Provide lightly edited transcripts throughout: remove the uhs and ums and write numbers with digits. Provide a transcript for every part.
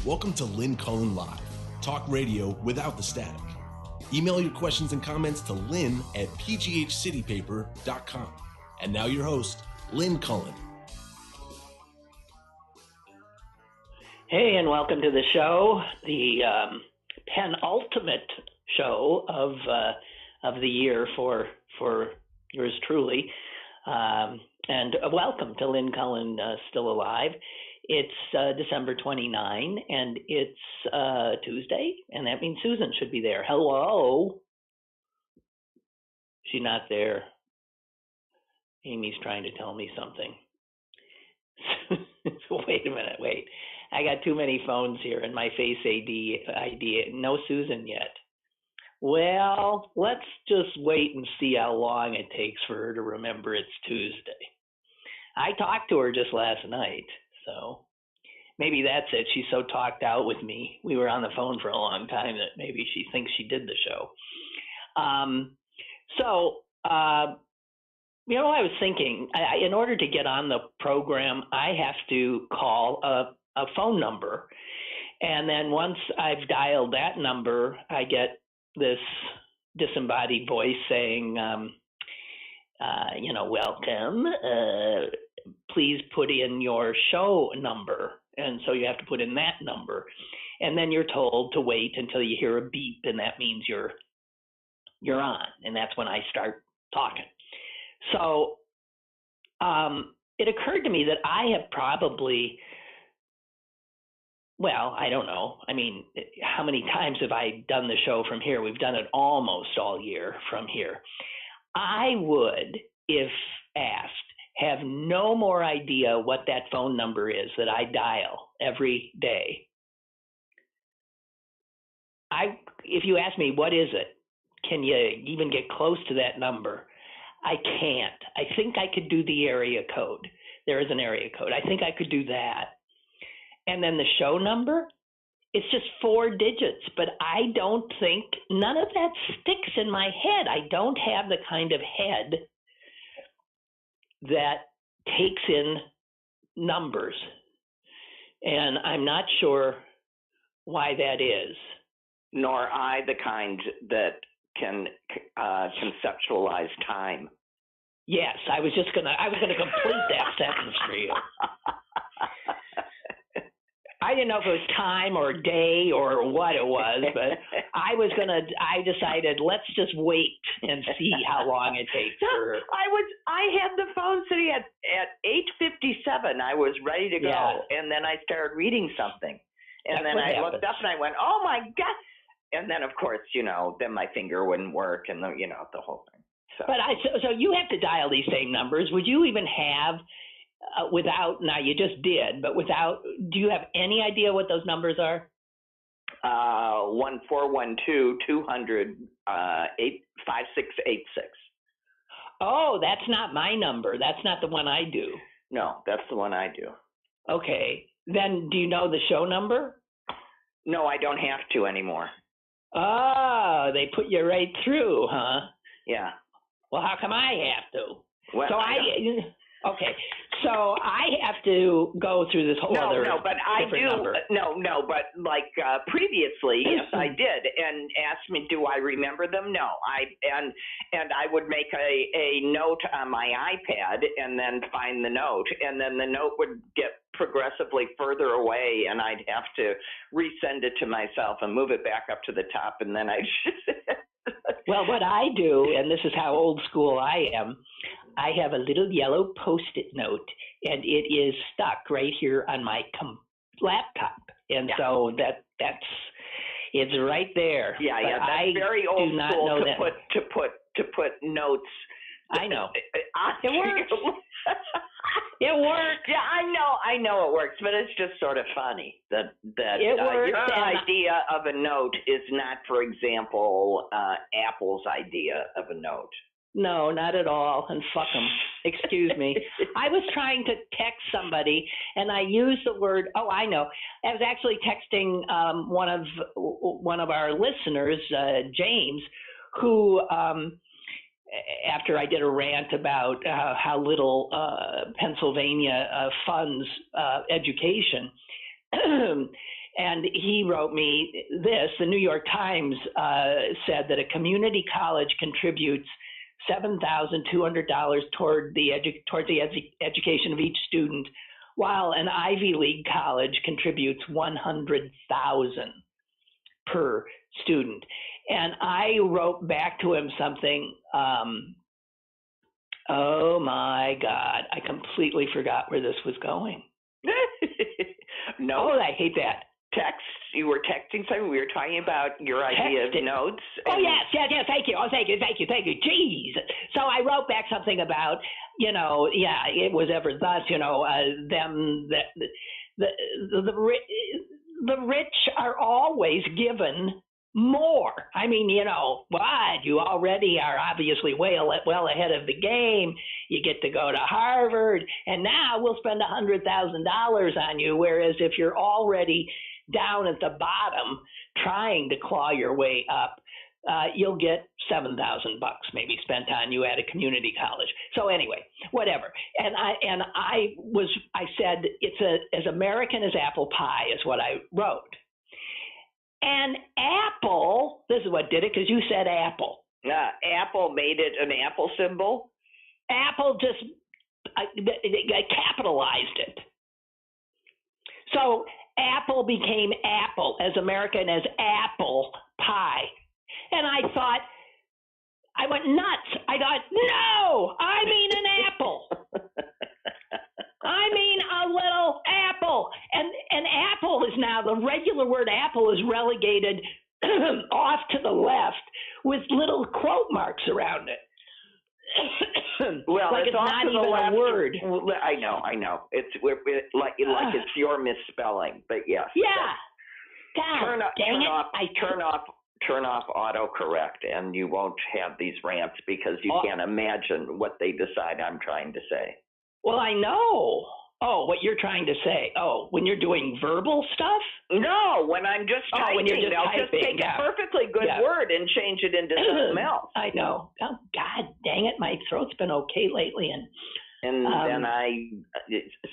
Welcome to Lynn Cullen Live, talk radio without the static. Email your questions and comments to lynn@pghcitypaper.com. And now your host, Lynn Cullen. Hey, and welcome to the show, the penultimate show of the year for yours truly. And welcome to Lynn Cullen, Still Alive. It's December 29, and it's Tuesday, and that means Susan should be there. Hello. She's not there. Amy's trying to tell me something. Wait a minute, wait. I got too many phones here and my Face ID. No Susan yet. Well, let's just wait and see how long it takes for her to remember it's Tuesday. I talked to her just last night. So maybe that's it. She's so talked out with me. We were on the phone for a long time that maybe she thinks she did the show. I was thinking, in order to get on the program, I have to call a phone number. And then once I've dialed that number, I get this disembodied voice saying, welcome. Please put in your show number. And so you have to put in that number. And then you're told to wait until you hear a beep, and that means you're on. And that's when I start talking. So it occurred to me that I have probably, I don't know. I mean, how many times have I done the show from here? We've done it almost all year from here. I would, if asked, have no more idea what that phone number is that I dial every day. If you ask me, what is it? Can you even get close to that number? I can't. I think I could do the area code. There is an area code. I think I could do that. And then the show number, it's just 4 digits, but I don't think, none of that sticks in my head. I don't have the kind of head that takes in numbers. And I'm not sure why that is. Nor I the kind that can conceptualize time. Yes, I was gonna complete that sentence for you. I didn't know if it was time or day or what it was, but I decided let's just wait and see how long it takes for her. I had the phone sitting at 8:57. I was ready to go, and then I started reading something, and then I looked up and I went, "Oh my God!" And then of course, then my finger wouldn't work, and the whole thing. So you have to dial these same numbers. Would you even have? Now you just did, but do you have any idea what those numbers are? 1412-200-5686. Oh, that's not my number. That's not the one I do. No, that's the one I do. Okay. Then do you know the show number? No, I don't have to anymore. Oh, they put you right through, huh? Yeah. Well, how come I have to? Well, Okay, so I have to go through this whole other different number. No, but previously, yes, I did, and asked me, do I remember them? No, and I would make a note on my iPad and then find the note, and then the note would get progressively further away, and I'd have to resend it to myself and move it back up to the top, and then I'd. Well, what I do, and this is how old school I am, I have a little yellow Post-it note, and it is stuck right here on my laptop, and so it's right there. Yeah, that's very old school to put notes. I know. It works. It works. Yeah, I know it works, but it's just sort of funny that your idea of a note is not, for example, Apple's idea of a note. No, not at all. And fuck them. Excuse me. I was trying to text somebody, and I used the word. Oh, I know. I was actually texting one of our listeners, James, who after I did a rant about how little Pennsylvania funds education, And he wrote me this. The New York Times said that a community college contributes $7,200 towards the education of each student, while an Ivy League college contributes $100,000 per student. And I wrote back to him something. Oh my God, I completely forgot where this was going. No, oh, I hate that. Text. You were texting something. We were talking about your idea of notes. Oh, yes. Thank you. Oh, thank you. Jeez. So I wrote back something about, it was ever thus, them, the rich are always given more. I mean, what? You already are obviously well ahead of the game. You get to go to Harvard, and now we'll spend $100,000 on you. Whereas if you're already down at the bottom trying to claw your way up, you'll get $7,000 maybe spent on you at a community college. So anyway, whatever. And I said it's as American as apple pie is what I wrote. And Apple, this is what did it, because you said Apple. Apple made it an Apple symbol? Apple just capitalized it. So Apple became Apple, as American as apple pie. And I went nuts. I thought, no, I mean an apple. I mean a little apple. And apple is now, the regular word apple is relegated off to the left with little quote marks around it. Well, like it's not even a word. I know. It's like it's your misspelling, but yes. Yeah. God, turn off autocorrect, and you won't have these rants because you can't imagine what they decide I'm trying to say. Well, I know. Oh, what you're trying to say. Oh, when you're doing verbal stuff? No, when I'm just typing. When you're just I'll typing, just take a perfectly good word and change it into something else. I know. Oh, God dang it. My throat's been okay lately. And then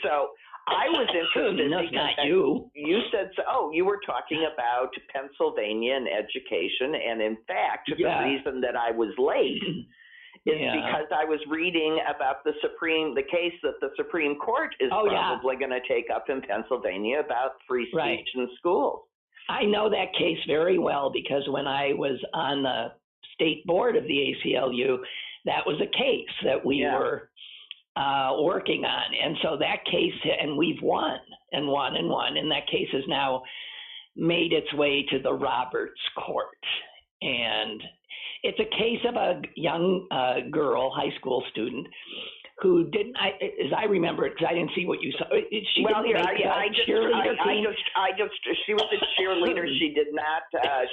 so I was interested. No, not you. You said, you were talking about Pennsylvania and education. And in fact, the reason that I was late is because I was reading about the case that the Supreme Court is probably going to take up in Pennsylvania about free speech in schools. I know that case very well because when I was on the state board of the ACLU, that was a case that we were working on. And so that case, and we've won, and that case has now made its way to the Roberts Court. And it's a case of a young girl, high school student, who didn't, as I remember it, because I didn't see what you saw. She was a cheerleader. She did not,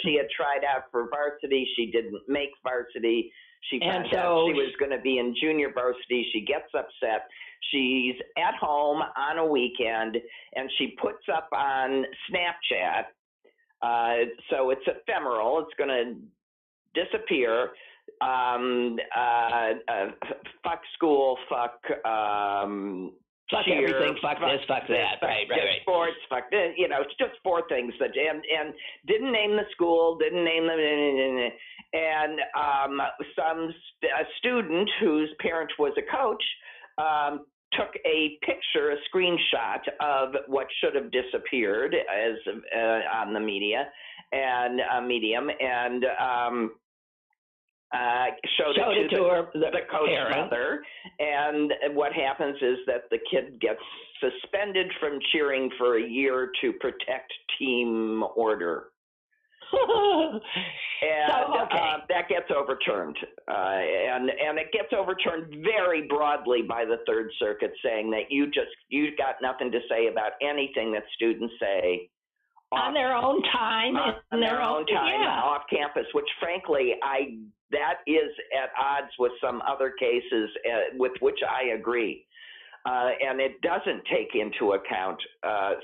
she had tried out for varsity. She didn't make varsity. She found out she was going to be in junior varsity. She gets upset. She's at home on a weekend, and she puts up on Snapchat. So it's ephemeral. It's going to disappear. Fuck school. Fuck cheer, everything. Fuck this. Fuck that. Right. Sports. Fuck this. It's just four things that and didn't name the school. Didn't name them. And some student whose parent was a coach took a picture, a screenshot of what should have disappeared as on the media and medium, and showed it to the coach mother. And what happens is that the kid gets suspended from cheering for a year to protect team order. And that gets overturned, and it gets overturned very broadly by the Third Circuit, saying that you got nothing to say about anything that students say on their own time, off campus. Which, frankly, that is at odds with some other cases with which I agree. And it doesn't take into account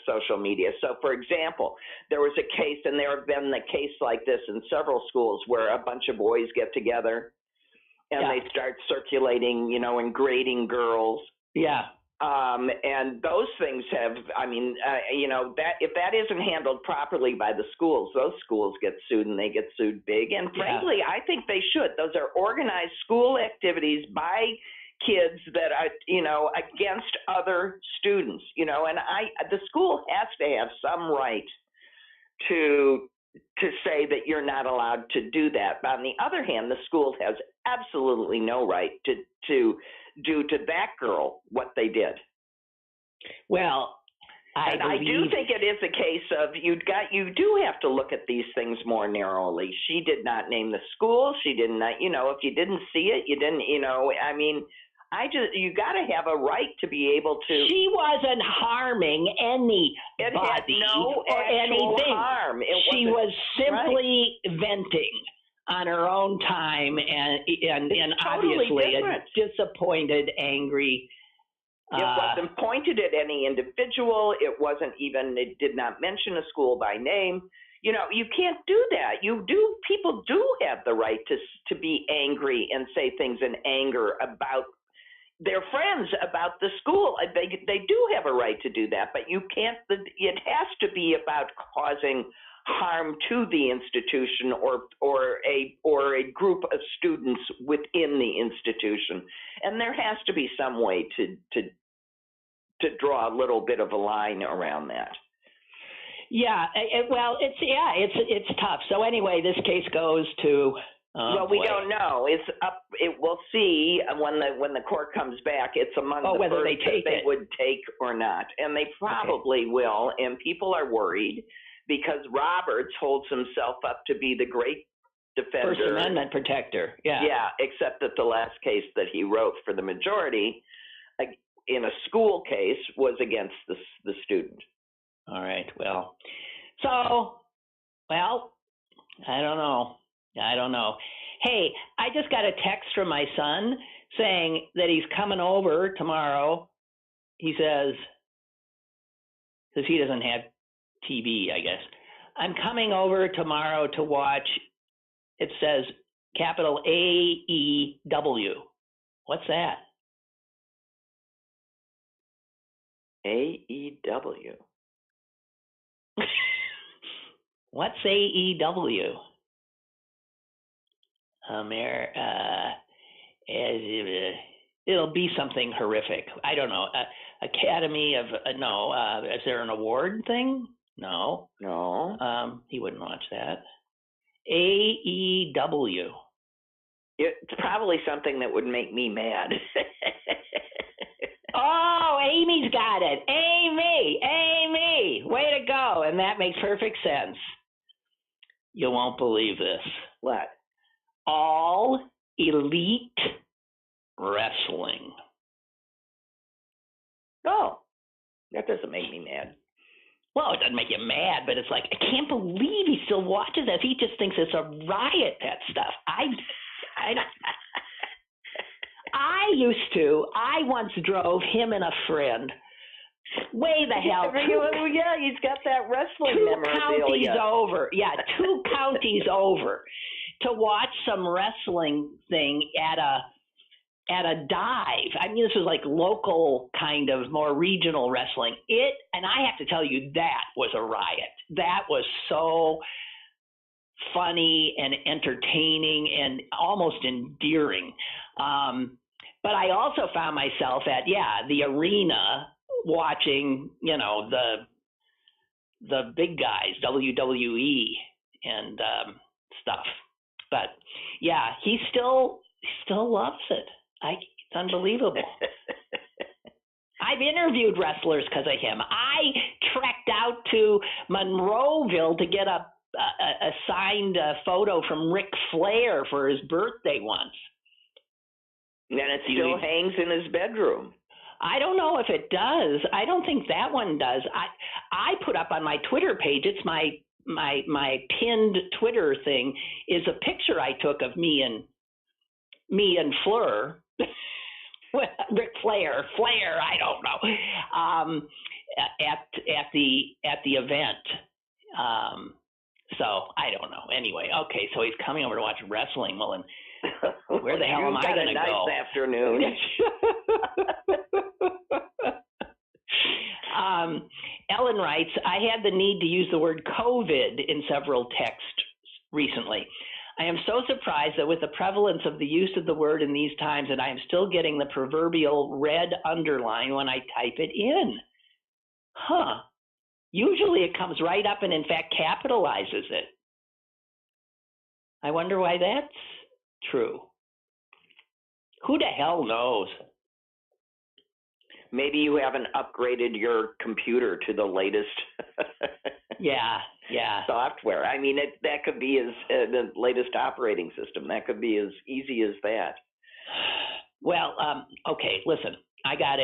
social media. So, for example, there was a case, and there have been a case like this in several schools, where a bunch of boys get together and they start circulating, and grading girls. Yeah. And those things have, that if that isn't handled properly by the schools, those schools get sued and they get sued big. And frankly, I think they should. Those are organized school activities by kids that are, against other students, and the school has to have some right to say that you're not allowed to do that. But on the other hand, the school has absolutely no right to do to that girl what they did. Well, I do think it is a case of you do have to look at these things more narrowly. She did not name the school. She did not, if you didn't see it, you didn't, you got to have a right to be able to. She wasn't harming anybody or anything. Harm. She was simply venting on her own time and totally obviously different. A disappointed, angry. It wasn't pointed at any individual. It did not mention a school by name. You can't do that. People do have the right to be angry and say things in anger about their friends, about the school. They do have a right to do that, but you can't. It has to be about causing harm to the institution or a group of students within the institution, and there has to be some way to draw a little bit of a line around that. Yeah, it's tough. So anyway, this case goes to. We don't know. It's up. We'll see when the court comes back. It's among the whether first they would take or not, and they probably will. And people are worried because Roberts holds himself up to be the great defender, First Amendment protector. Yeah. Yeah, except that the last case that he wrote for the majority, in a school case, was against the student. All right. Well, I don't know. Hey, I just got a text from my son saying that he's coming over tomorrow. He says, because he doesn't have TV, I guess. I'm coming over tomorrow to watch, it says capital AEW. What's that? AEW. What's AEW? It'll be something horrific. I don't know. Academy of no. Is there an award thing? No. He wouldn't watch that. AEW. It's probably something that would make me mad. Oh, Amy's got it. Amy, way to go. And that makes perfect sense. You won't believe this. What? All Elite Wrestling. Oh, that doesn't make me mad. Well, it doesn't make you mad, but it's like, I can't believe he still watches this. He just thinks it's a riot, that stuff. I once drove him and a friend way the hell. Yeah, he's got that wrestling memorabilia. 2 counties over. Yeah, 2 counties over to watch some wrestling thing at a dive. I mean, this was like local kind of more regional wrestling. And I have to tell you, that was a riot. That was so funny and entertaining and almost endearing. But I also found myself at the arena watching, the big guys, WWE and stuff. But yeah, he still loves it. It's unbelievable. I've interviewed wrestlers because of him. I trekked out to Monroeville to get a signed photo from Ric Flair for his birthday once. And it still hangs in his bedroom. I don't know if it does. I don't think that one does. I put up on my Twitter page, it's my pinned Twitter thing, is a picture I took of me and Fleur. Ric Flair, I don't know, at the event. So I don't know. Anyway, okay, so he's coming over to watch wrestling. Well, and Where the hell am I going to nice go? Afternoon. Ellen writes, I had the need to use the word COVID in several texts recently. I am so surprised that with the prevalence of the use of the word in these times, that I am still getting the proverbial red underline when I type it in. Usually it comes right up and in fact capitalizes it. I wonder why that's true. Who the hell knows? Maybe you haven't upgraded your computer to the latest yeah software. I mean, that could be the latest operating system. That could be as easy as that. Well, okay, listen, I got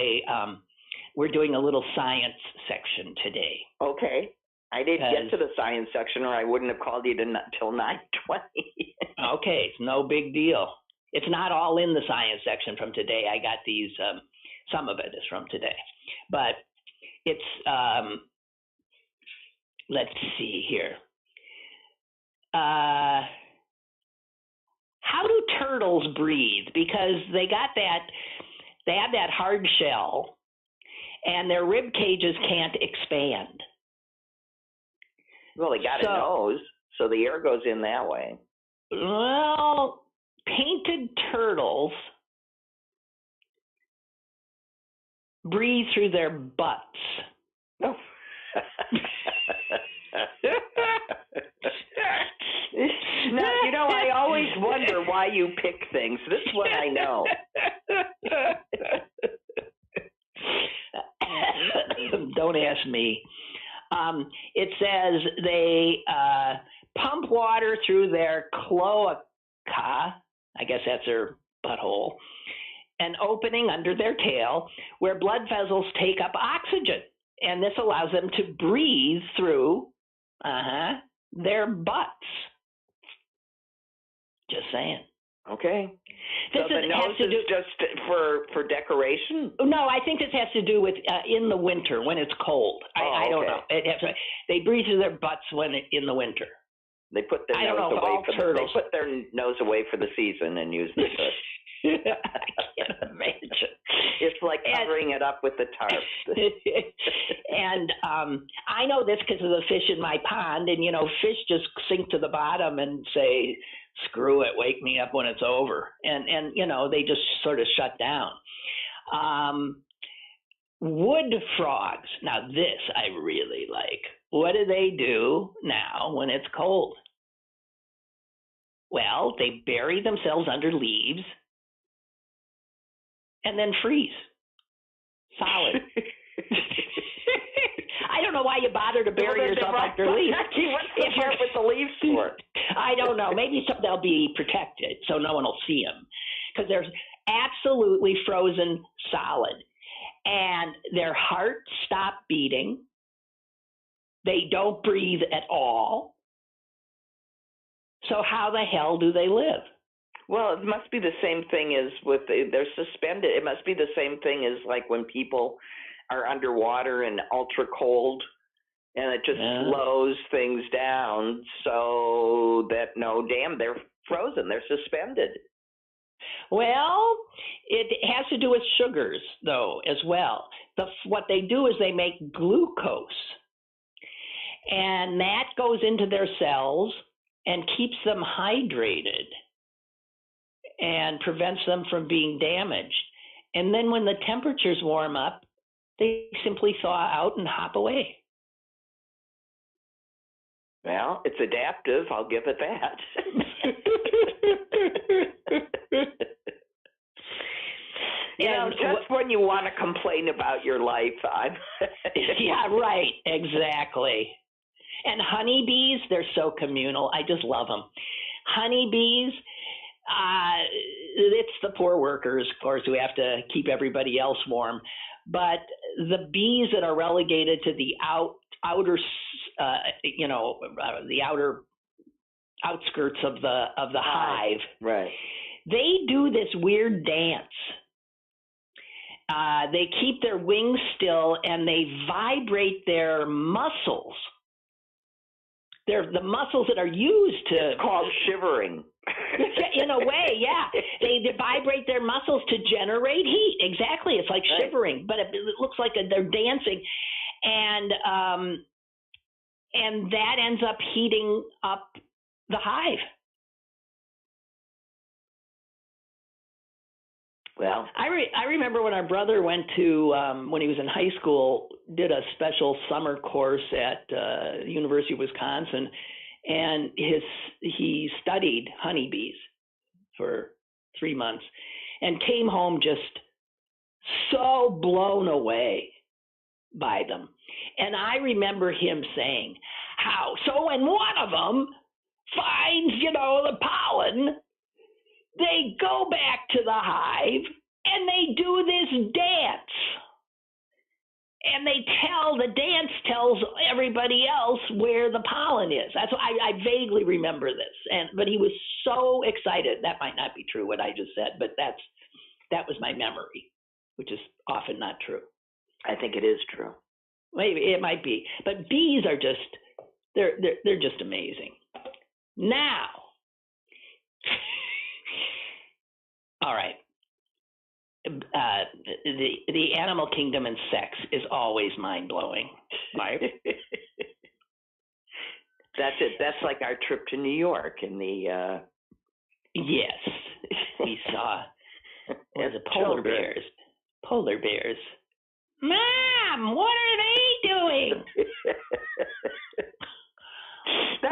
we're doing a little science section today. Okay. I didn't get to the science section, or I wouldn't have called you till 9:20. Okay, it's no big deal. It's not all in the science section from today. I got these, some of it is from today. But it's, let's see here. How do turtles breathe? Because they have that hard shell, and their rib cages can't expand. Well, they got a nose, so the air goes in that way. Well, painted turtles breathe through their butts. Oh. Now, I always wonder why you pick things. This is what I know. Don't ask me. It says they pump water through their cloaca, I guess that's their butthole, an opening under their tail where blood vessels take up oxygen. And this allows them to breathe through their butts. Just saying. Okay. This so the nose is just for decoration? No, I think this has to do with in the winter when it's cold. I don't know. They breathe through their butts when in the winter. They put their nose away they put their nose away for the season and use the tush. I can't imagine. It's like covering it up with the tarp. And I know this because of the fish in my pond, and fish just sink to the bottom and say, "Screw it, wake me up when it's over," and they just sort of shut down. Wood frogs. Now this I really like. What do they do now when it's cold? Well, they bury themselves under leaves and then freeze. Solid. I don't know why you bother to bury yourself under leaves. If you're with the leaves for? I don't know. Maybe they'll be protected so no one will see them. Because they're absolutely frozen solid. And their hearts stop beating. They don't breathe at all. So how the hell do they live? Well, it must be the same thing as they're suspended. It must be the same thing as like when people are underwater and ultra cold, and it just slows things down so that they're frozen. They're suspended. Well, it has to do with sugars, though, as well. What they do is they make glucose, and that goes into their cells and keeps them hydrated and prevents them from being damaged. And then when the temperatures warm up, they simply thaw out and hop away. Well, it's adaptive. I'll give it that. Just when you want to complain about your life, yeah, right, exactly. And honeybees, they're so communal. I just love them. Honeybees, it's the poor workers, of course, who have to keep everybody else warm. But the bees that are relegated to the outer, the outer outskirts of the hive, right? They do this weird dance. They keep their wings still and they vibrate their muscles. they're the muscles that are used to. It's called shivering. In a way, yeah. They vibrate their muscles to generate heat. Exactly. It's like shivering, but it looks like they're dancing, and that ends up heating up the hive. Well, I remember when our brother went to when he was in high school, did a special summer course at University of Wisconsin, and he studied honeybees for 3 months, and came home just so blown away by them. And I remember him saying how so when one of them finds the pollen, they go back to the hive and they do this dance. And the dance tells everybody else where the pollen is. That's why I vaguely remember this. But he was so excited. That might not be true what I just said, but that was my memory, which is often not true. I think it is true. Maybe it might be, but bees are they're just amazing. Now, all right. The animal kingdom and sex is always mind-blowing, right? That's it. That's like our trip to New York in the yes, we saw the polar bears. Polar bears. Mom, what are they doing? That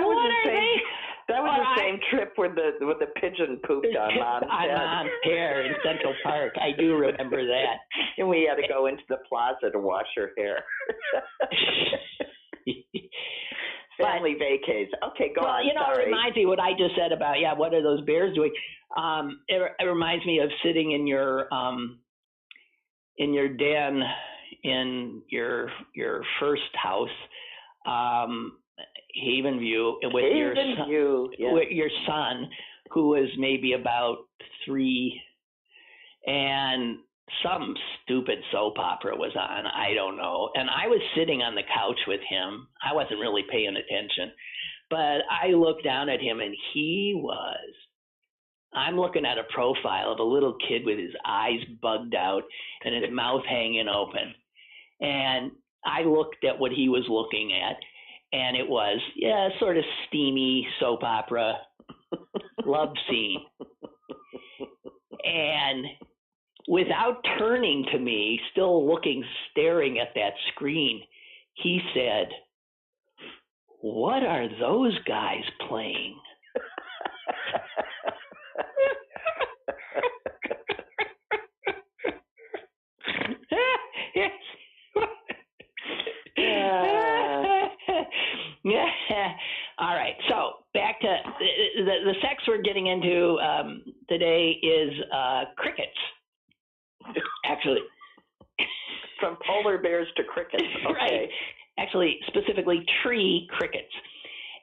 was the same trip where the pigeon pooped on Mom's head. On Mom's hair in Central Park. I do remember that. And we had to go into the plaza to wash her hair. Family vacays. Okay, go on. It reminds me what I just said about what are those bears doing? It reminds me of sitting in your den in your first house. Havenview with your son, who was maybe about 3, and some stupid soap opera was on. I don't know. And I was sitting on the couch with him. I wasn't really paying attention, but I looked down at him, and I'm looking at a profile of a little kid with his eyes bugged out and his mouth hanging open. And I looked at what he was looking at, and it was, sort of steamy soap opera love scene. And without turning to me, still staring at that screen, he said, "What are those guys playing?" All right. So back to the sex we're getting into today is crickets. Actually, from polar bears to crickets. Okay. Right. Actually, specifically tree crickets.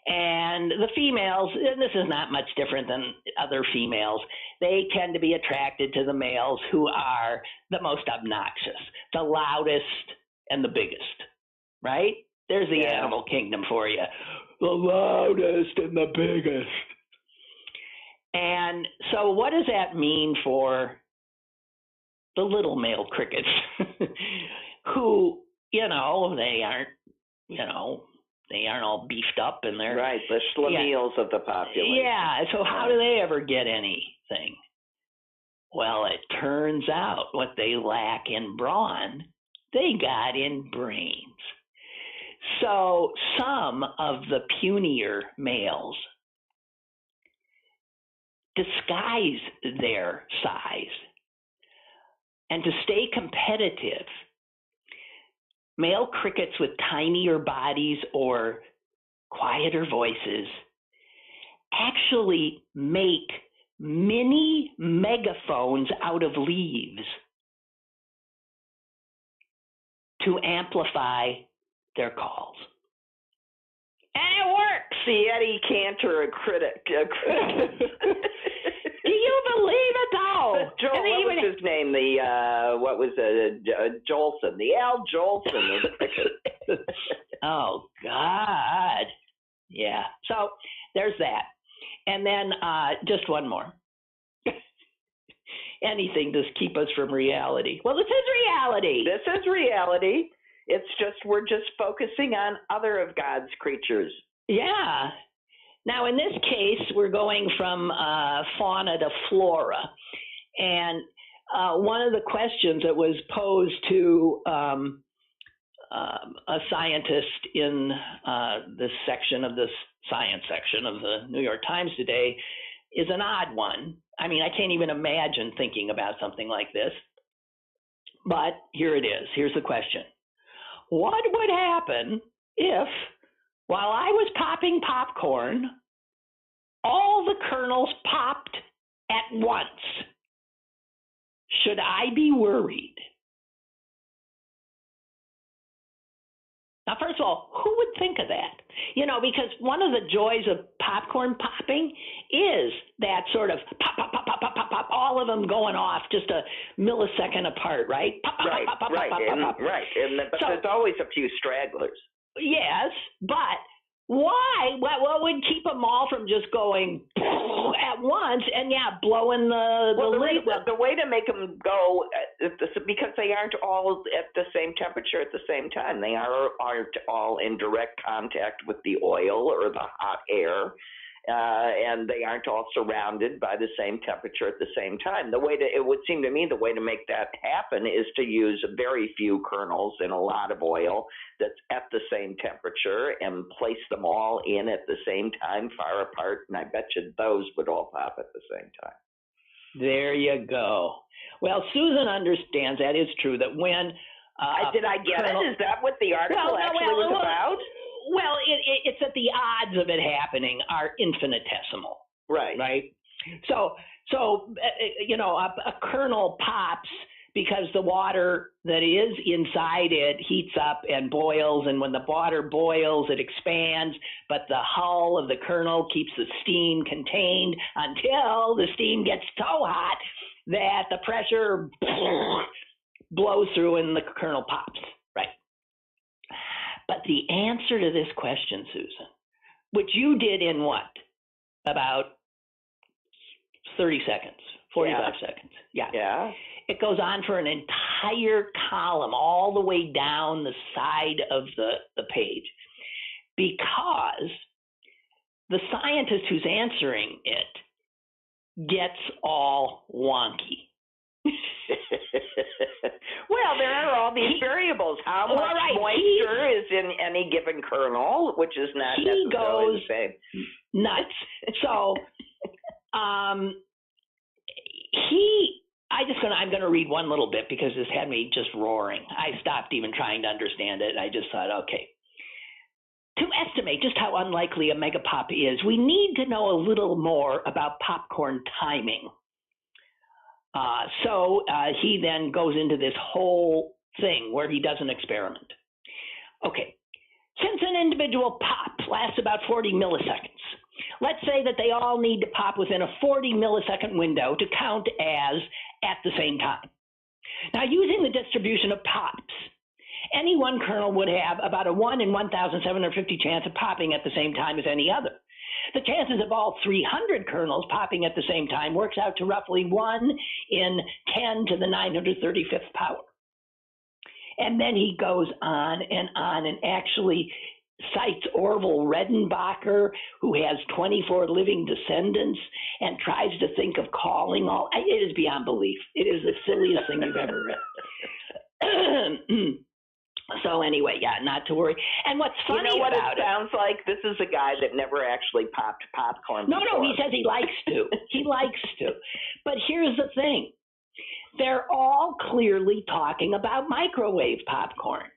And the females, and this is not much different than other females, they tend to be attracted to the males who are the most obnoxious, the loudest, and the biggest. Right? There's the animal kingdom for you. The loudest and the biggest. And so what does that mean for the little male crickets who, they aren't, they aren't all beefed up and they're right, the schlemiels of the population. Yeah, so how do they ever get anything? Well, it turns out what they lack in brawn, they got in brains. So some of the punier males disguise their size. And to stay competitive, male crickets with tinier bodies or quieter voices actually make mini megaphones out of leaves to amplify their calls. And it works. See, Eddie Cantor, a critic. Do you believe it, though? Joel, what was his name? Jolson. The Al Jolson of the cricket. Oh, God. Yeah. So there's that. And then just one more. Anything to keep us from reality. Well, this is reality. This is reality. It's just we're just focusing on other of God's creatures. Yeah. Now, in this case, we're going from fauna to flora. And one of the questions that was posed to a scientist in this section of this science section of the New York Times today is an odd one. I mean, I can't even imagine thinking about something like this. But here it is. Here's the question. What would happen if, while I was popping popcorn, all the kernels popped at once? Should I be worried? Now, first of all, who would think of that? You know, because one of the joys of popcorn popping is that sort of pop, pop, pop, pop, pop, pop, pop, all of them going off just a millisecond apart, right? Pop, pop, Right, pop, pop, right, pop, pop, pop, pop. right. But So, there's always a few stragglers. yes, but why? What would keep them all from just going at once and, blowing the lid? The way to make them go, because they aren't all at the same temperature at the same time. They aren't all in direct contact with the oil or the hot air. And they aren't all surrounded by the same temperature at the same time. It would seem to me the way to make that happen is to use very few kernels in a lot of oil that's at the same temperature and place them all in at the same time, far apart, and I bet you those would all pop at the same time. There you go. Well, Susan understands that is true, that when did I get it? Is that what the article was about? Well, it's that the odds of it happening are infinitesimal. Right. Right. So a kernel pops because the water that is inside it heats up and boils, and when the water boils, it expands, but the hull of the kernel keeps the steam contained until the steam gets so hot that the pressure blows through and the kernel pops. Right. But the answer to this question, Susan, which you did in what? About 30 seconds, 45 seconds. Yeah. It goes on for an entire column all the way down the side of the page, because the scientist who's answering it gets all wonky. Well, there are all these variables. How much moisture is in any given kernel, which is not necessarily the same. Nuts. So, I'm going to read one little bit because this had me just roaring. I stopped even trying to understand it. I just thought, okay. To estimate just how unlikely a megapop is, we need to know a little more about popcorn timing. So he then goes into this whole thing where he does an experiment. Okay, since an individual pop lasts about 40 milliseconds, let's say that they all need to pop within a 40 millisecond window to count as at the same time. Now, using the distribution of pops, any one kernel would have about a 1 in 1,750 chance of popping at the same time as any other. The chances of all 300 kernels popping at the same time works out to roughly 1 in 10 to the 935th power. And then he goes on and actually cites Orville Redenbacher, who has 24 living descendants, and tries to think of calling all. It is beyond belief. It is the silliest thing you've ever read. So anyway, not to worry. And what's funny about it? You know what it sounds like? This is a guy that never actually popped popcorn before. No, he says he likes to. He likes to. But here's the thing. They're all clearly talking about microwave popcorn.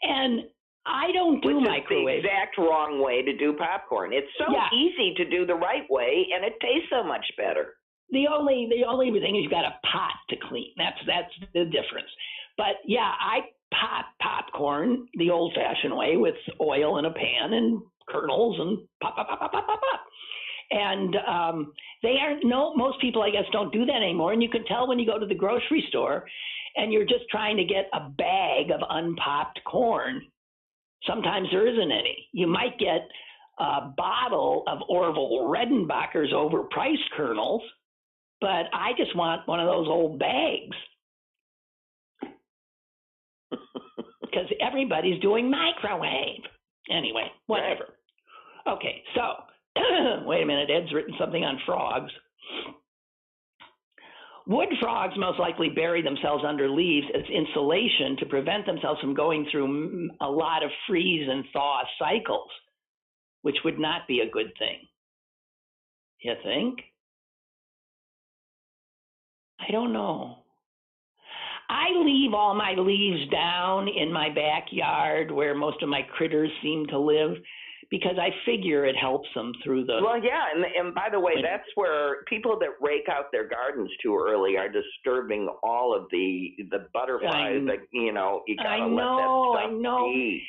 And I don't do microwave. Which is the exact wrong way to do popcorn. It's so easy to do the right way, and it tastes so much better. The only thing is you got a pot to clean. That's the difference. But I pop popcorn the old-fashioned way with oil in a pan and kernels and pop. And most people, I guess, don't do that anymore. And you can tell when you go to the grocery store and you're just trying to get a bag of unpopped corn. Sometimes there isn't any. You might get a bottle of Orville Redenbacher's overpriced kernels, but I just want one of those old bags. Because everybody's doing microwave. Anyway, whatever. Okay, so, wait a minute, Ed's written something on frogs. Wood frogs most likely bury themselves under leaves as insulation to prevent themselves from going through a lot of freeze and thaw cycles, which would not be a good thing. You think? I don't know. I leave all my leaves down in my backyard where most of my critters seem to live because I figure it helps them through the... Well, yeah, and by the way, that's where people that rake out their gardens too early are disturbing all of the butterflies. That, you gotta let that stuff be.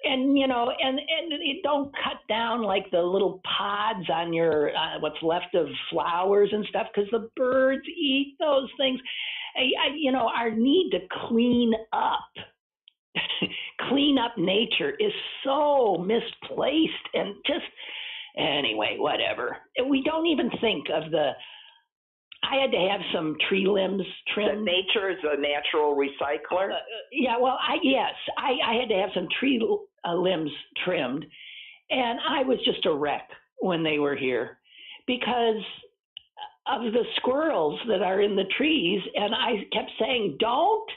And, and you don't cut down like the little pods on your, what's left of flowers and stuff, because the birds eat those things. Our need to clean up nature is so misplaced and just, anyway, whatever. We don't even think of I had to have some tree limbs trimmed. Nature is a natural recycler? I had to have some tree limbs trimmed, and I was just a wreck when they were here because of the squirrels that are in the trees, and I kept saying, don't.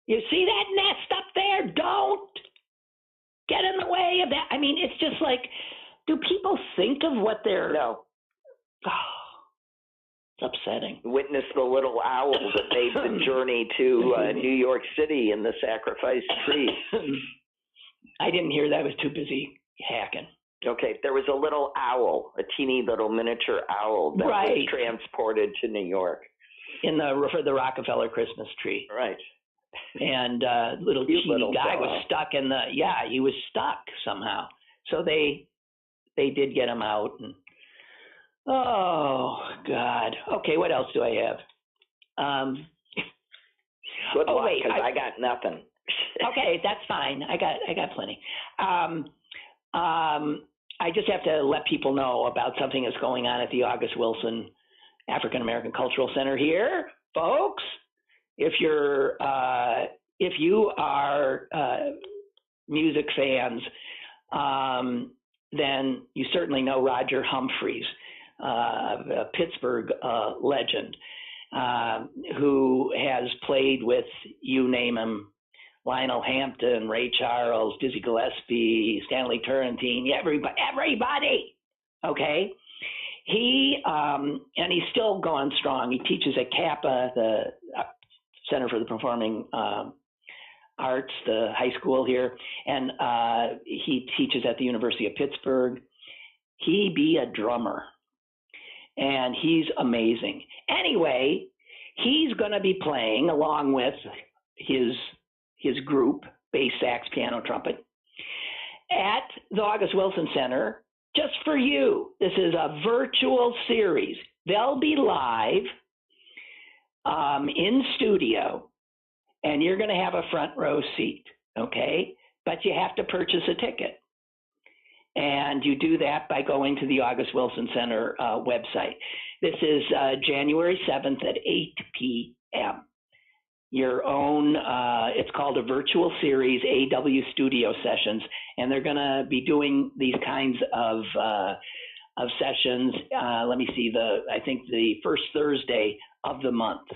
You see that nest up there? Don't get in the way of that. I mean, it's just like, do people think of what they're... No. It's upsetting. Witness the little owl that made the journey to New York City in the sacrificed trees. I didn't hear that. I was too busy hacking. Okay, there was a little owl, a teeny little miniature owl that was transported to New York. For the Rockefeller Christmas tree. Right. And little teeny guy was stuck he was stuck somehow. So they did get him out. And oh, God. Okay, what else do I have? Good luck, because I got nothing. Okay, that's fine. I got plenty. I just have to let people know about something that's going on at the August Wilson African American Cultural Center here, folks. If you are music fans, then you certainly know Roger Humphreys, a Pittsburgh legend, who has played with, you name him, Lionel Hampton, Ray Charles, Dizzy Gillespie, Stanley Turrentine, everybody, okay? And he's still going strong. He teaches at Kappa, the Center for the Performing Arts, the high school here, and he teaches at the University of Pittsburgh. He be a drummer, and he's amazing. Anyway, he's going to be playing along with his group, bass, sax, piano, trumpet, at the August Wilson Center, just for you. This is a virtual series. They'll be live in studio, and you're going to have a front row seat, okay? But you have to purchase a ticket. And you do that by going to the August Wilson Center website. This is January 7th at 8 p.m. Your own, it's called a virtual series, AW Studio Sessions, and they're going to be doing these kinds of sessions. Let me see, I think the first Thursday of the month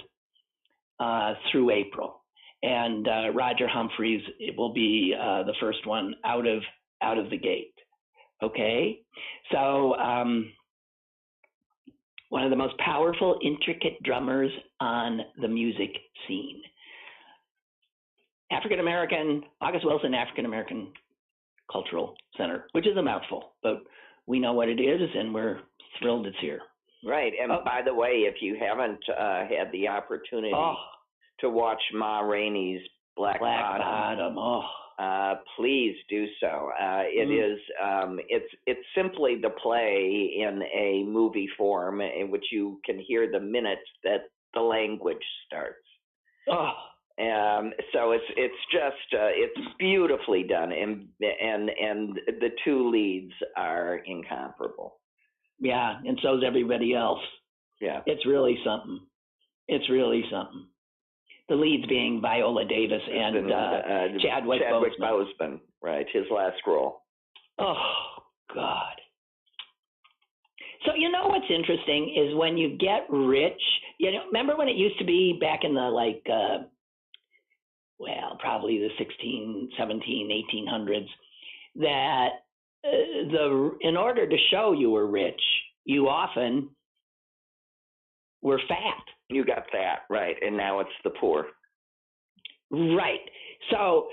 through April, and Roger Humphreys will be the first one out of the gate. Okay, so one of the most powerful, intricate drummers on the music scene. August Wilson African American Cultural Center, which is a mouthful, but we know what it is, and we're thrilled it's here. Right, and by the way, if you haven't had the opportunity to watch Ma Rainey's Black Bottom, please do so. It is it's simply the play in a movie form in which you can hear the minute that the language starts. So it's just it's beautifully done, and the two leads are incomparable. Yeah, and so's everybody else. Yeah, It's really something. It's really something. The leads being Viola Davis and Chadwick Boseman, right? His last role. Oh God. So you know what's interesting is when you get rich. You know, remember when it used to be back in the probably the 16, 17, 1800s, that in order to show you were rich, you often were fat. You got that, right, and now it's the poor. Right. So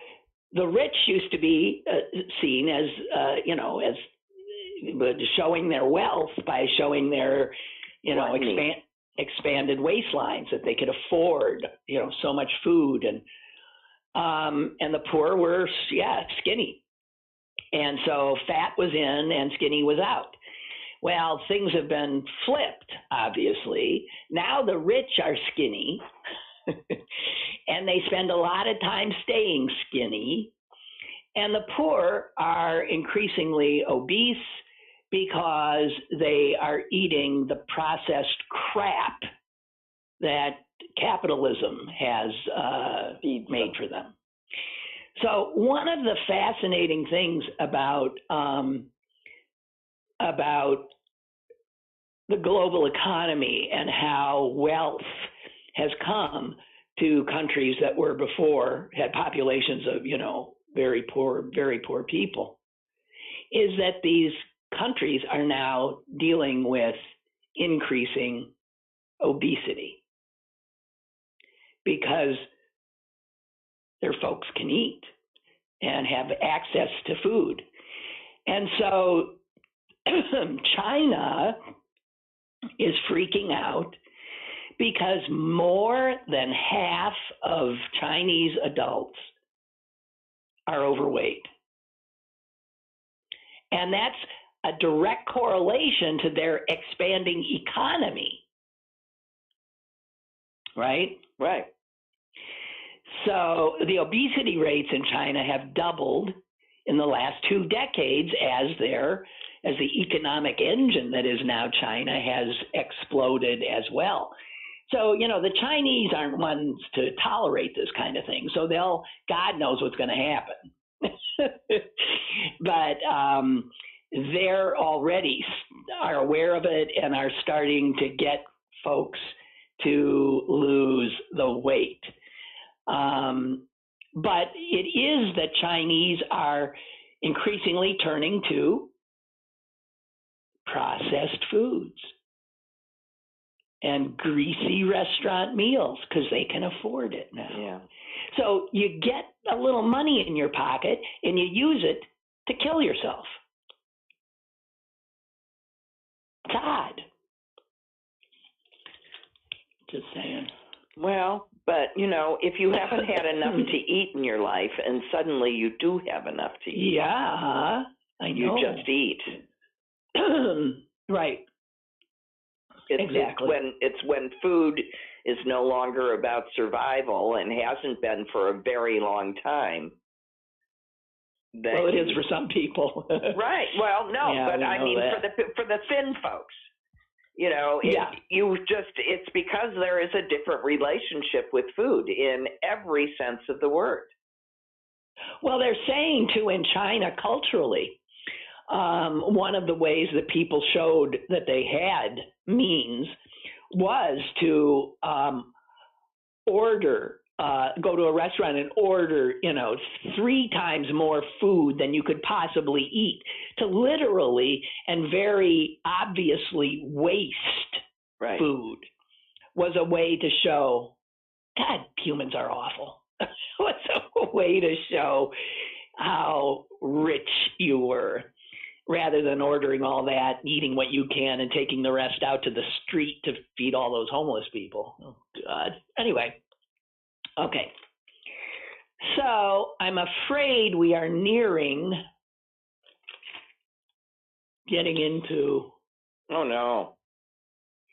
the rich used to be seen as, as showing their wealth by showing their, expanded waistlines, that they could afford, so much food, and the poor were, skinny. And so fat was in and skinny was out. Well, things have been flipped, obviously. Now the rich are skinny and they spend a lot of time staying skinny. And the poor are increasingly obese because they are eating the processed crap that capitalism has made for them. So one of the fascinating things about the global economy and how wealth has come to countries that were before had populations of, very poor people, is that these countries are now dealing with increasing obesity because their folks can eat and have access to food. And so China is freaking out because more than half of Chinese adults are overweight. And that's a direct correlation to their expanding economy. Right? Right. So the obesity rates in China have doubled in the last 2 decades as the economic engine that is now China has exploded as well. So, the Chinese aren't ones to tolerate this kind of thing. So God knows what's going to happen. But they're already are aware of it and are starting to get folks to lose the weight. But it is that Chinese are increasingly turning to processed foods and greasy restaurant meals because they can afford it now. Yeah. So you get a little money in your pocket and you use it to kill yourself. God. Just saying. Well, but, if you haven't had enough to eat in your life and suddenly you do have enough to eat. Yeah, I know. You just eat. Right. Exactly. It's when food is no longer about survival and hasn't been for a very long time. Well, it is for some people. Right. Well, no, yeah, but I mean for the thin folks. It's because there is a different relationship with food in every sense of the word. Well, they're saying too in China culturally, one of the ways that people showed that they had means was to go to a restaurant and order, 3 times more food than you could possibly eat, to literally and very obviously waste food was a way to show, God, humans are awful. What's a way to show how rich you were, rather than ordering all that, eating what you can, and taking the rest out to the street to feed all those homeless people. Oh, God. Anyway. Okay. So I'm afraid we are nearing getting into. Oh, no.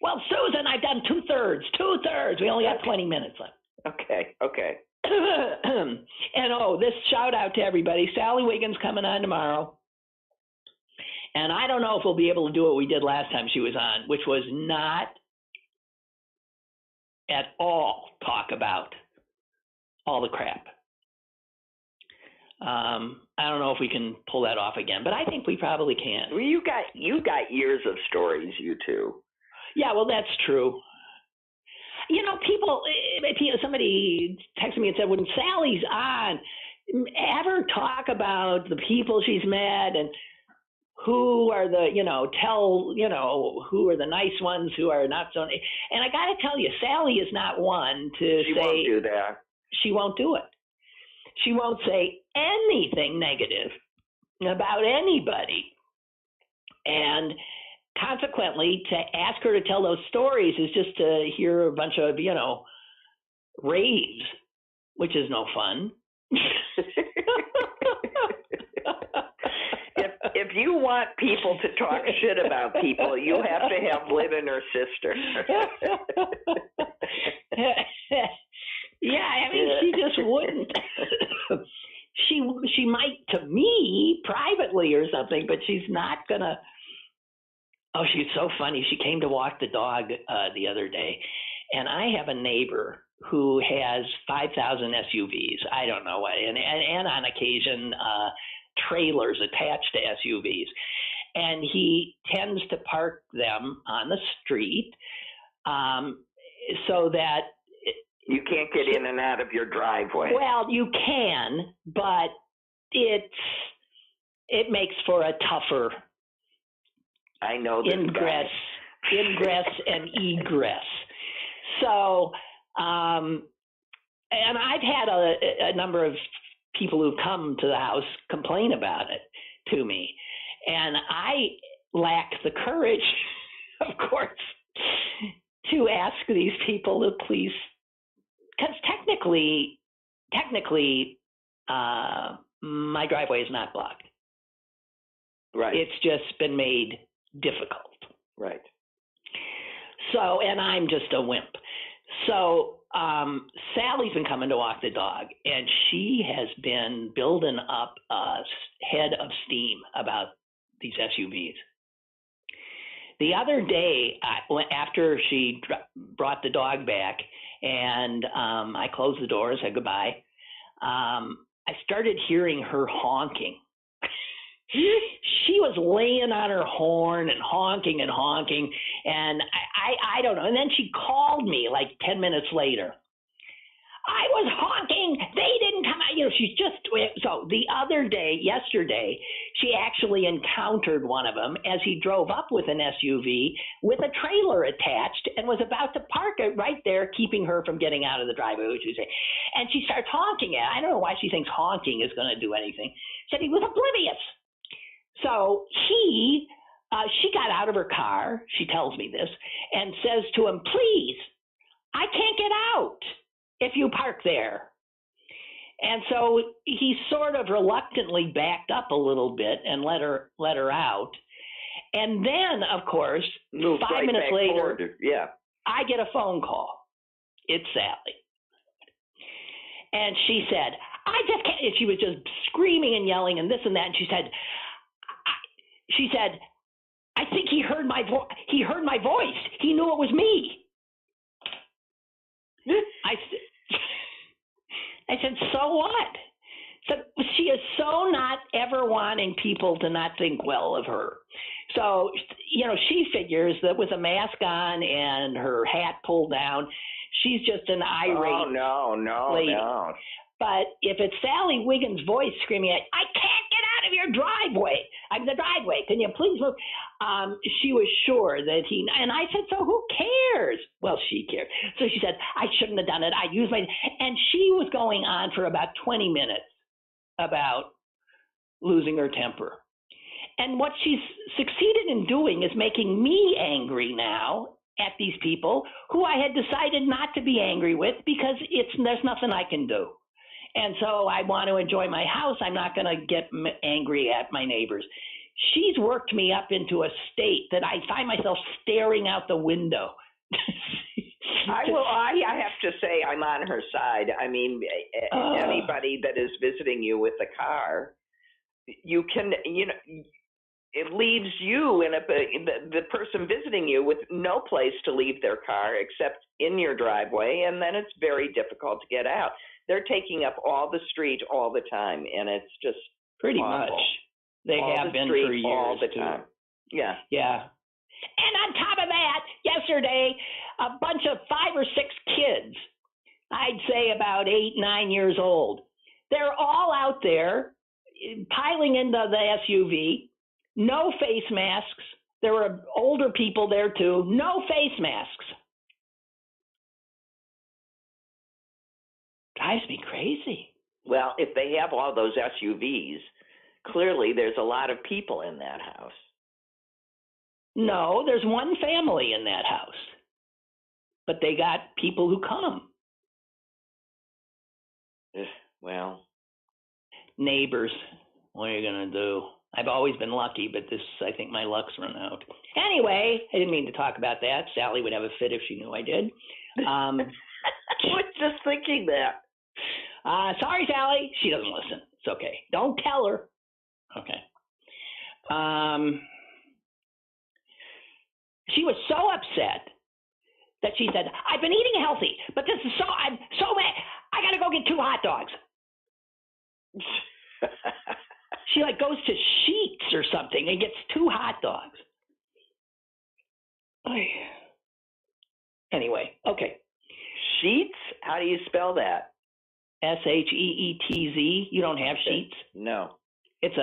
Well, Susan, I've done 2/3. 2/3. We only got 20 minutes left. Okay. And this shout out to everybody. Sally Wiggins coming on tomorrow. And I don't know if we'll be able to do what we did last time she was on, which was not at all talk about all the crap. I don't know if we can pull that off again, but I think we probably can. Well, you got years of stories, you two. Yeah, well, that's true. You know, somebody texted me and said, when Sally's on, ever talk about the people she's met and who are the, who are the nice ones, who are not so. And I got to tell you, Sally is not one to She say. won't do that. She won't do it. She won't say anything negative about anybody. And consequently, to ask her to tell those stories is just to hear a bunch of, raves, which is no fun. If you want people to talk shit about people, you have to have Lynn and her sister. Yeah, I mean, she just wouldn't. She might to me privately or something, but she's not gonna. Oh, she's so funny. She came to walk the dog the other day, and I have a neighbor who has 5,000 SUVs. I don't know what, and on occasion trailers attached to SUVs, and he tends to park them on the street so that you can't get in and out of your driveway. Well, you can, but it makes for a tougher ingress and egress. So, and I've had a number of people who come to the house complain about it to me, and I lack the courage, of course, to ask these people to please. Because technically, my driveway is not blocked. Right. It's just been made difficult. Right. So, and I'm just a wimp. So, Sally's been coming to walk the dog, and she has been building up a head of steam about these SUVs. The other day, after she brought the dog back, and I closed the door and said goodbye, I started hearing her honking. She was laying on her horn and honking, and I don't know. And then she called me like 10 minutes later. I was honking. They didn't come out. She's just, so the other day, yesterday, she actually encountered one of them as he drove up with an SUV with a trailer attached and was about to park it right there, keeping her from getting out of the driveway, which you say. And she starts honking at. I don't know why she thinks honking is going to do anything. Said he was oblivious. So she got out of her car, she tells me this, and says to him, please, I can't get out if you park there. And so he sort of reluctantly backed up a little bit and let her out. And then, of course, 5 minutes later, I get a phone call. It's Sally. And she said, I just can't. And she was just screaming and yelling and this and that. And she said, I think he heard my voice. He heard my voice. He knew it was me. I said, so what? So she is so not ever wanting people to not think well of her. So, she figures that with a mask on and her hat pulled down, she's just an irate lady. No. But if it's Sally Wiggins' voice screaming, I can't get out of your driveway. I'm the driveway. Can you please move? She was sure that and I said, so who cares? Well, she cared. So she said, I shouldn't have done it. I used and she was going on for about 20 minutes about losing her temper. And what she's succeeded in doing is making me angry now at these people who I had decided not to be angry with because there's nothing I can do. And so I want to enjoy my house. I'm not going to get angry at my neighbors. She's worked me up into a state that I find myself staring out the window I have to say I'm on her side. I mean, anybody that is visiting you with a car, you can, it leaves you and the person visiting you with no place to leave their car except in your driveway, and then it's very difficult to get out. They're taking up all the street all the time, and it's just pretty awful. much. They all have the been street for years all the too. time. Yeah. Yeah. And on top of that, yesterday, a bunch of 5 or 6 kids, I'd say about 8, 9 years old, they're all out there piling into the SUV, no face masks. There were older people there too, no face masks. Drives me crazy. Well, if they have all those SUVs, clearly there's a lot of people in that house. No, there's one family in that house, but they got people who come. Well, neighbors, what are you going to do? I've always been lucky, but I think my luck's run out. Anyway, I didn't mean to talk about that. Sally would have a fit if she knew I did. I was just thinking that. Sorry, Sally. She doesn't listen. It's okay. Don't tell her. Okay. She was so upset that she said, I've been eating healthy, but I'm so mad. I got to go get 2 hot dogs. She goes to Sheetz or something and gets 2 hot dogs. Anyway, okay. Sheetz? How do you spell that? Sheetz. You don't have Sheetz? No. It's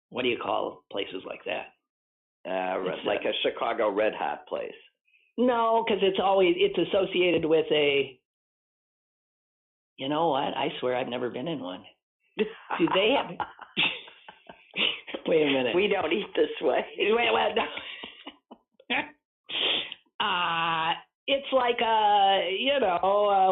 what do you call places like that? Like a Chicago Red Hot place. No, because it's associated with a. You know what? I swear I've never been in one. Do they have? Wait a minute. We don't eat this way. Well, no. It's like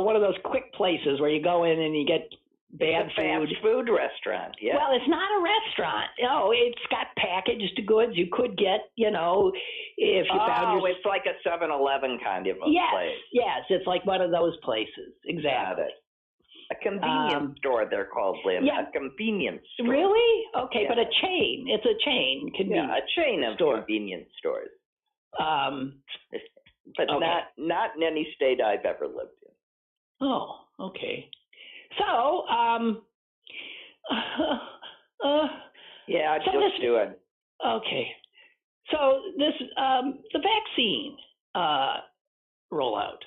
one of those quick places where you go in and you get bad food. Fast food restaurant. Yeah. Well, it's not a restaurant. No, it's got packaged goods you could get. If you found it's like a 7-Eleven kind of a place. Yes, it's like one of those places. Exactly. Got it. A convenience store, they're called, Lynn. Yeah. A convenience store. Really? Okay, Yeah. But a chain. It's a chain. Yeah, a chain of convenience stores. But okay. not in any state I've ever lived in. Oh, okay. So, yeah, just do it. Okay. So this the vaccine rollout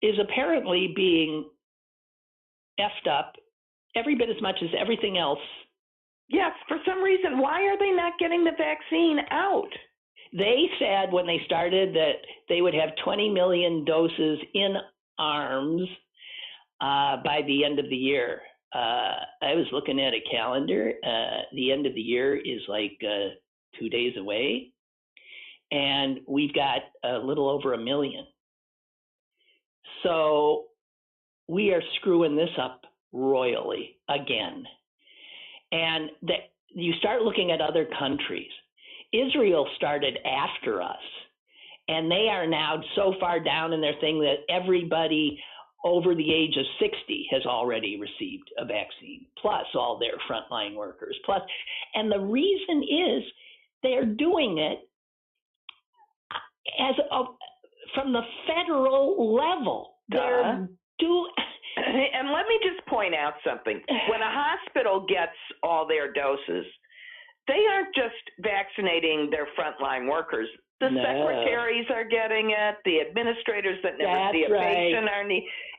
is apparently being effed up every bit as much as everything else. Yes, for some reason. Why are they not getting the vaccine out? They said when they started that they would have 20 million doses in arms by the end of the year. I was looking at a calendar. The end of the year is 2 days away, and we've got a little over 1 million. So we are screwing this up royally again. And you start looking at other countries. Israel started after us, and they are now so far down in their thing that everybody over the age of 60 has already received a vaccine, plus all their frontline workers. And the reason is they're doing it from the federal level. And let me just point out something. When a hospital gets all their doses, they aren't just vaccinating their frontline workers. The secretaries are getting it. The administrators that never see a patient are.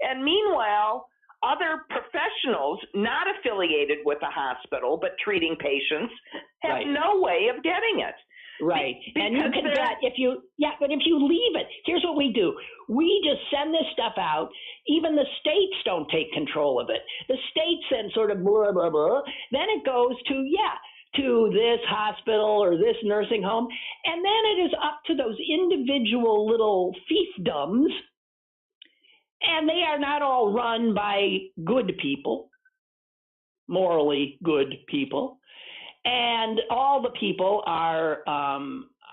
And meanwhile, other professionals not affiliated with a hospital but treating patients have no way of getting it. Right. And you can bet but if you leave it, here's what we do. We just send this stuff out. Even the states don't take control of it. The states send sort of blah, blah, blah. Then it goes to this hospital or this nursing home. And then it is up to those individual little fiefdoms. And they are not all run by good people, morally good people. And all the people are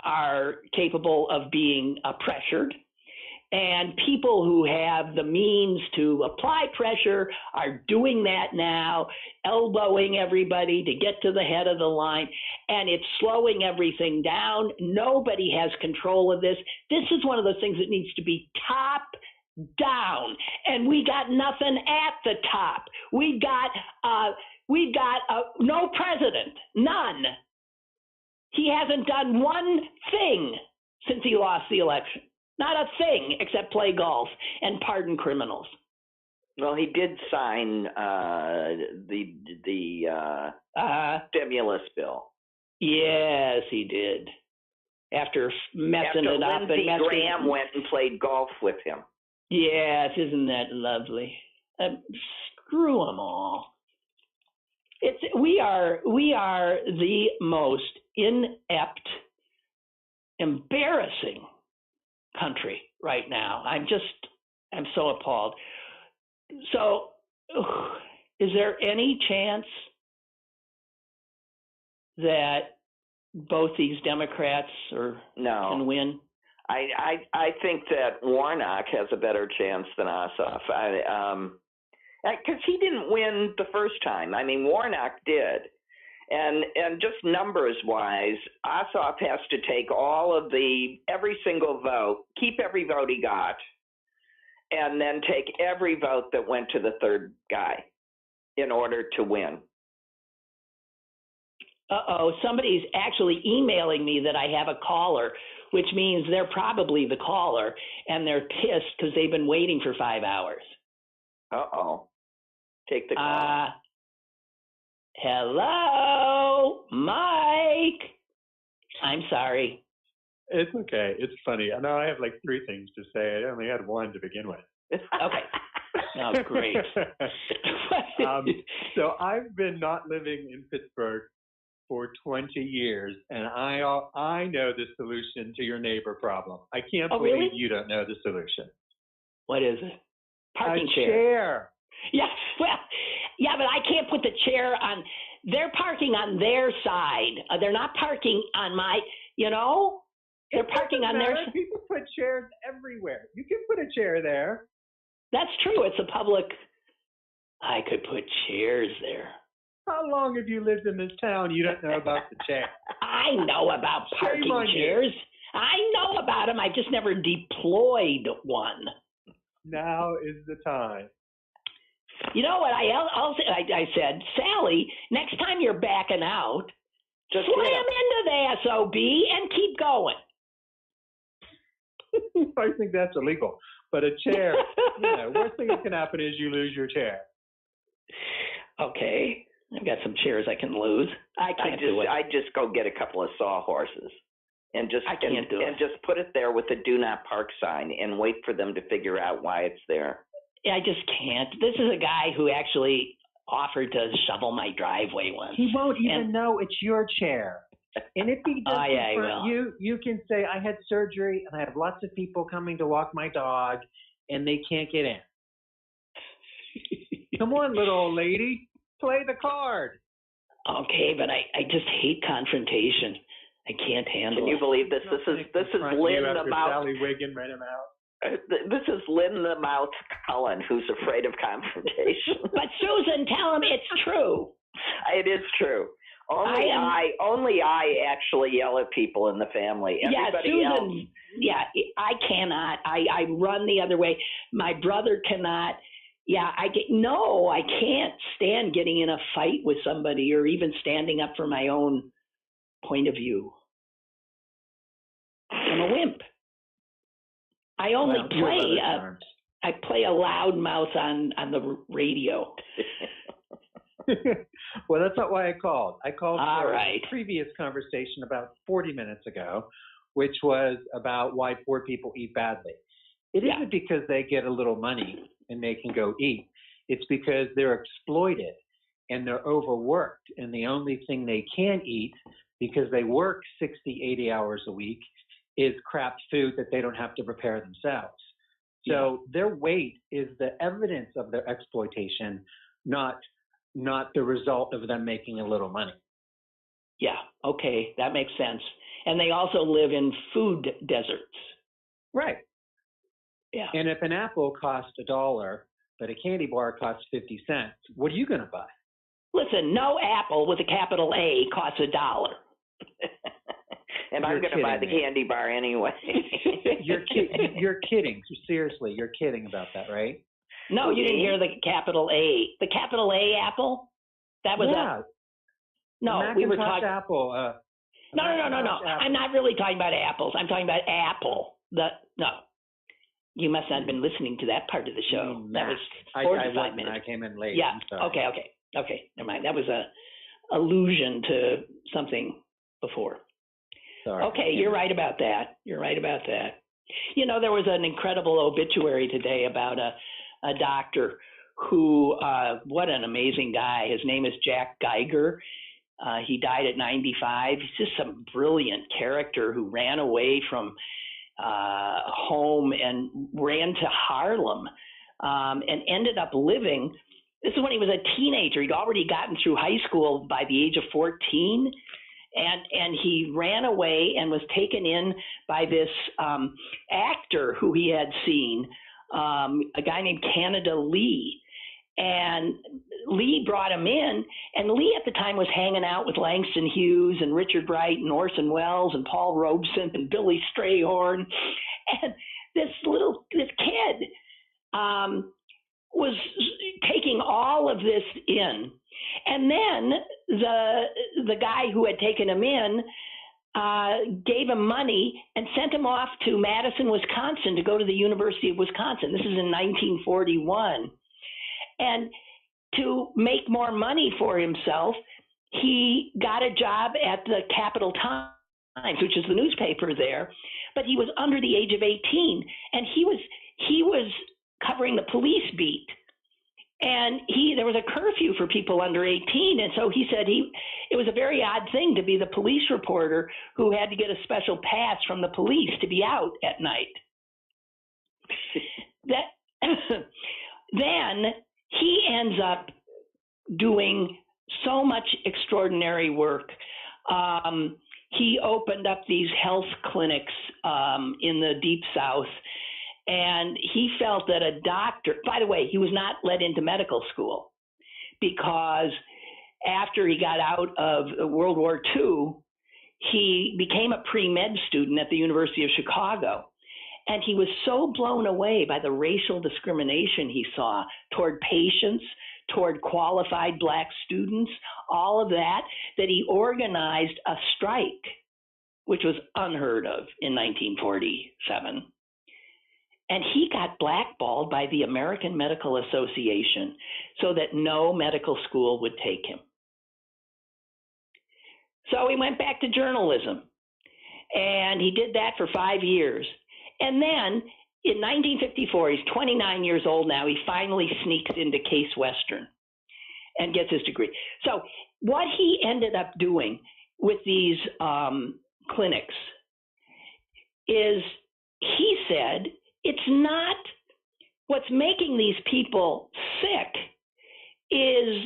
are capable of being pressured. And people who have the means to apply pressure are doing that now, elbowing everybody to get to the head of the line, and it's slowing everything down. Nobody has control of this. This is one of those things that needs to be top down, and we got nothing at the top. We've got no president, none. He hasn't done one thing since he lost the election. Not a thing except play golf and pardon criminals. Well, he did sign the stimulus bill. Yes, he did. After messing it up. Lindsey Graham went and played golf with him. Yes, isn't that lovely? Screw them all. We are the most inept, embarrassing country right now. I'm so appalled. So, is there any chance that both these Democrats can win? I think that Warnock has a better chance than Ossoff. Because he didn't win the first time. I mean, Warnock did. And just numbers-wise, Ossoff has to take every single vote, keep every vote he got, and then take every vote that went to the third guy in order to win. Somebody's actually emailing me that I have a caller, which means they're probably the caller, and they're pissed because they've been waiting for 5 hours. Take the call. Hello, Mike. I'm sorry. It's okay. It's funny. I know I have like 3 things to say. I only had 1 to begin with. Okay. Oh, great. So I've been not living in Pittsburgh for 20 years, and I know the solution to your neighbor problem. I can't believe really? You don't know the solution. What is it? Parking chair. Yes. Well, yeah, but I can't put the chair on. They're parking on their side. They're not parking on my, They're parking on their side. People put chairs everywhere. You can put a chair there. That's true. It's a public. I could put chairs there. How long have you lived in this town? You don't know about the chair. I know about parking chairs. I know about them. I just never deployed one. Now is the time. You know what I said, Sally, next time you're backing out, just slam into the SOB and keep going. I think that's illegal. But a chair, worst thing that can happen is you lose your chair. Okay. I've got some chairs I can lose. I just go get a couple of sawhorses and just put it there with a do not park sign and wait for them to figure out why it's there. I just can't. This is a guy who actually offered to shovel my driveway once. He won't even know it's your chair. And if he does confront you, you can say, I had surgery and I have lots of people coming to walk my dog and they can't get in. Come on, little old lady. Play the card. Okay, but I just hate confrontation. I can't handle it. Can you believe this? This is Lynn the Mouth. Sally Wiggin read him out. This is Lynn the Mouth Cullen, who's afraid of confrontation. But Susan, tell him it's true. It is true. Only I actually yell at people in the family. Everybody else. Yeah, I cannot. I run the other way. My brother cannot. Yeah, I can't stand getting in a fight with somebody or even standing up for my own point of view. I'm a wimp. I only play a loud mouth on the radio. Well, that's not why I called. I called for a previous conversation about 40 minutes ago, which was about why poor people eat badly. It isn't because they get a little money and they can go eat. It's because they're exploited and they're overworked, and the only thing they can eat, because they work 60, 80 hours a week, is crap food that they don't have to prepare themselves. So their weight is the evidence of their exploitation, not the result of them making a little money. Yeah, okay, that makes sense. And they also live in food deserts. Right. Yeah. And if an apple costs $1, but a candy bar costs 50 cents, what are you going to buy? Listen, no apple with a capital A costs $1. And I'm going to buy the candy bar anyway. You're kidding. Seriously, you're kidding about that, right? No, you didn't hear the capital A. The capital A apple? That was no, we were talking apple. No. I'm not really talking about apples. I'm talking about apple. No. You must not have been listening to that part of the show. That was 45 minutes. I came in late. Yeah. Okay. Never mind. That was a allusion to something before. Sorry. Okay, you're right about that. You know, there was an incredible obituary today about a doctor who, what an amazing guy. His name is Jack Geiger. He died at 95. He's just some brilliant character who ran away from home and ran to Harlem and ended up living. This is when he was a teenager. He'd already gotten through high school by the age of 14. And he ran away and was taken in by this actor who he had seen, a guy named Canada Lee. And Lee brought him in, and Lee at the time was hanging out with Langston Hughes and Richard Wright and Orson Welles and Paul Robeson and Billy Strayhorn. And this kid was taking all of this in. And then the guy who had taken him in gave him money and sent him off to Madison, Wisconsin to go to the University of Wisconsin. This is in 1941. And to make more money for himself, he got a job at the Capital Times, which is the newspaper there, but he was under the age of 18, and he was covering the police beat. And there was a curfew for people under 18, and so he said it was a very odd thing to be the police reporter who had to get a special pass from the police to be out at night. Then he ends up doing so much extraordinary work. He opened up these health clinics in the Deep South. And he felt that a doctor, by the way, he was not let into medical school because after he got out of World War II, he became a pre-med student at the University of Chicago. And he was so blown away by the racial discrimination he saw toward patients, toward qualified black students, all of that he organized a strike, which was unheard of in 1947. And he got blackballed by the American Medical Association so that no medical school would take him. So he went back to journalism, and he did that for 5 years. And then in 1954, he's 29 years old now, he finally sneaks into Case Western and gets his degree. So what he ended up doing with these clinics is, he said, it's not what's making these people sick is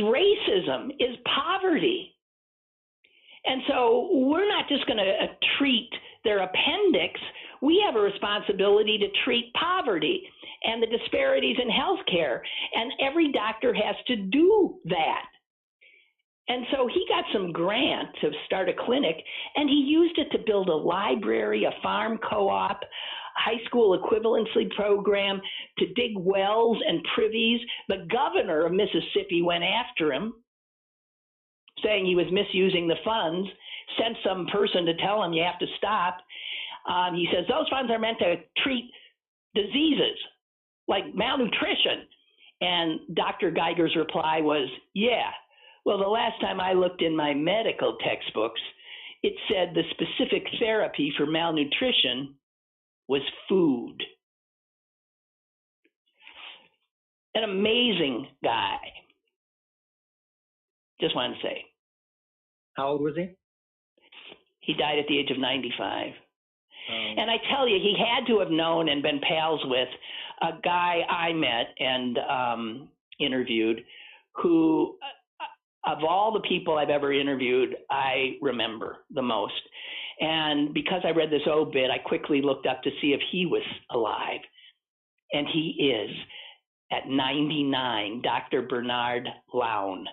racism, is poverty. And so we're not just going to treat their appendix. We have a responsibility to treat poverty and the disparities in healthcare. And every doctor has to do that. And so he got some grant to start a clinic, and he used it to build a library, a farm co-op, high school equivalency program, to dig wells and privies. The governor of Mississippi went after him, saying he was misusing the funds, sent some person to tell him you have to stop. He says those funds are meant to treat diseases like malnutrition. And Dr. Geiger's reply was, yeah. Well, the last time I looked in my medical textbooks, it said the specific therapy for malnutrition was food. An amazing guy. Just wanted to say. How old was he? He died at the age of 95. And I tell you, he had to have known and been pals with a guy I met and interviewed who of all the people I've ever interviewed, I remember the most. And because I read this obit, I quickly looked up to see if he was alive. And he is, at 99, Dr. Bernard Lown.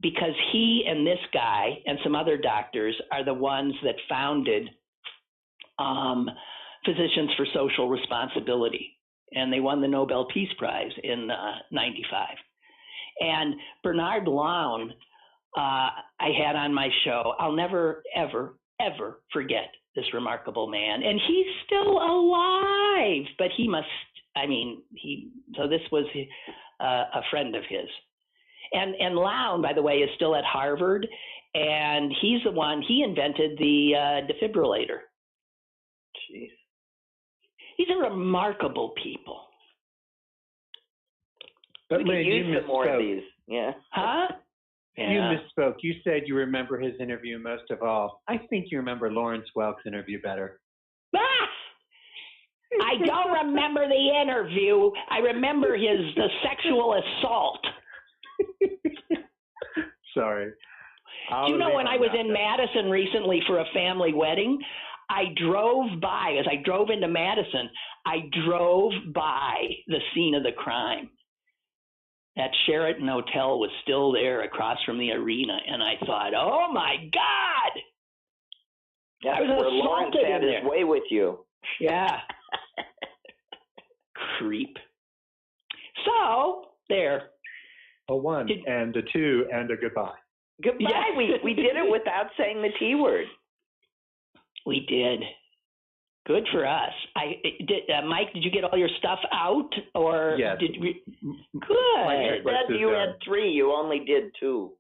Because he and this guy and some other doctors are the ones that founded Physicians for Social Responsibility. And they won the Nobel Peace Prize in 95. And Bernard Lown, I had on my show. I'll never, ever, ever forget this remarkable man. And he's still alive, but he must, so this was a friend of his. And Lown, by the way, is still at Harvard, and he's the one, he invented the defibrillator. Jeez. These are remarkable people. But We could Lynn, use some more of these. Yeah. Huh? Yeah. You misspoke. You said you remember his interview most of all. I think you remember Lawrence Welk's interview better. Ah! I don't remember the interview. I remember the sexual assault. Sorry. Do you know when I was in Madison recently for a family wedding, I drove by, as I drove into Madison, I drove by the scene of the crime. That Sheraton Hotel was still there across from the arena, and I thought, oh my God! That's I was where Lawrence assaulted had in his there. way with you. Yeah. Creep. So, there. A one and a two and a goodbye. Goodbye. Yeah. We did it without saying the T word. We did. Good for us. Mike, did you get all your stuff out, or yes. did we? You Good. said you had 3. You only did 2.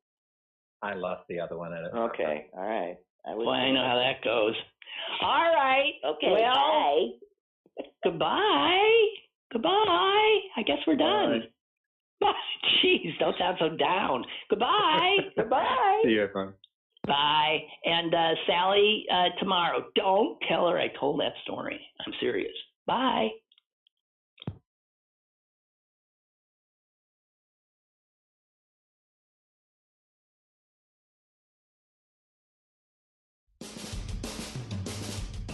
I lost the other one. Okay. All right. Well, I know how that goes. All right. Okay. Well, Bye. goodbye. Goodbye. I guess we're done. Jeez, don't sound so down. Goodbye. Goodbye. See you, everyone. Bye. And Sally, tomorrow, don't tell her I told that story. I'm serious. Bye.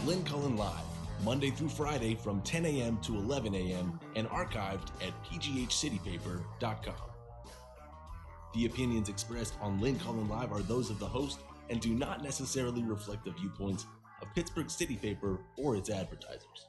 Lynn Cullen Live, Monday through Friday from 10 a.m. to 11 a.m. and archived at pghcitypaper.com. The opinions expressed on Lynn Cullen Live are those of the host and do not necessarily reflect the viewpoints of Pittsburgh City Paper or its advertisers.